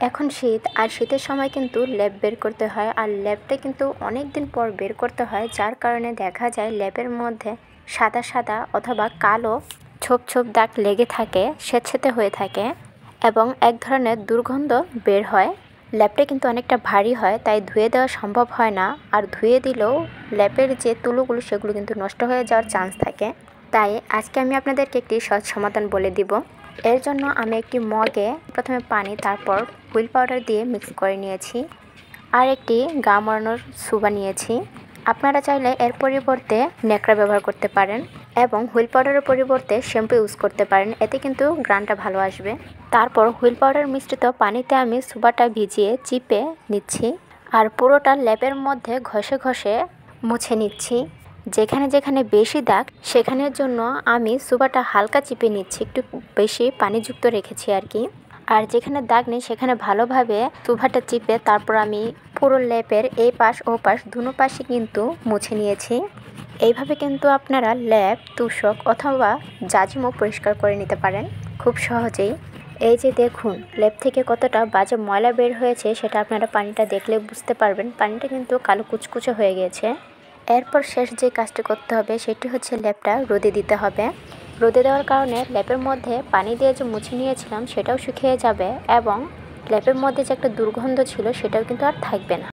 এখন শীত আর শীতের সময় কিন্তু ল্যাব বের করতে হয়, আর ল্যাবটা কিন্তু অনেক দিন পর বের করতে হয়, যার কারণে দেখা যায় ল্যাবের মধ্যে সাদা সাদা অথবা কালো ছোপ ছোপ দাগ লেগে থাকে, স্যাঁতসেঁতে হয়ে থাকে এবং এক ধরনের দুর্গন্ধ বের হয়। ল্যাবটা কিন্তু অনেকটা ভারী হয়, তাই ধুয়ে দেওয়া সম্ভব হয় না, আর ধুয়ে দিলেও ল্যাবের যে তুলোগুলো সেগুলো কিন্তু নষ্ট হয়ে যাওয়ার চান্স থাকে। তাই আজকে আমি আপনাদেরকে একটি সহজ সমাধান বলে দিব। এর জন্য আমি একটি মগে প্রথমে পানি, তারপর হুইল পাউডার দিয়ে মিক্স করে নিয়েছি, আর একটি গা মোড়ানোর সুবা নিয়েছি। আপনারা চাইলে এর পরিবর্তে ন্যাকড়া ব্যবহার করতে পারেন এবং হুইল পাউডারের পরিবর্তে শ্যাম্পু ইউজ করতে পারেন, এতে কিন্তু গ্রানটা ভালো আসবে। তারপর হুইল পাউডার মিশ্রিত পানিতে আমি সুবাটা ভিজিয়ে চিপে নিচ্ছি, আর পুরোটা ল্যাবের মধ্যে ঘষে ঘষে মুছে নিচ্ছি। যেখানে যেখানে বেশি দাগ সেখানের জন্য আমি সুবাটা হালকা চিপে নিচ্ছি, একটু বেশি পানিযুক্ত রেখেছি আর কি। আর যেখানে দাগ নেই সেখানে ভালোভাবে সুবাটা চিপে তারপর আমি পুরো ল্যাবের এই পাশ ও পাশ দুনো পাশে কিন্তু মুছে নিয়েছি। এইভাবে কিন্তু আপনারা ল্যাব, তুষক অথবা জাজিমও পরিষ্কার করে নিতে পারেন খুব সহজেই। এই যে দেখুন ল্যাব থেকে কতটা বাজে ময়লা বের হয়েছে, সেটা আপনারা পানিটা দেখলে বুঝতে পারবেন। পানিটা কিন্তু কালো কুচকুচে হয়ে গেছে। এরপর শেষ যে কাজটি করতে হবে সেটি হচ্ছে ল্যাবটা রোদে দিতে হবে। রোদে দেওয়ার কারণে ল্যাবের মধ্যে পানি দিয়ে যে মুছে নিয়েছিলাম সেটাও শুকিয়ে যাবে এবং ল্যাবের মধ্যে যে একটা দুর্গন্ধ ছিল সেটাও কিন্তু আর থাকবে না।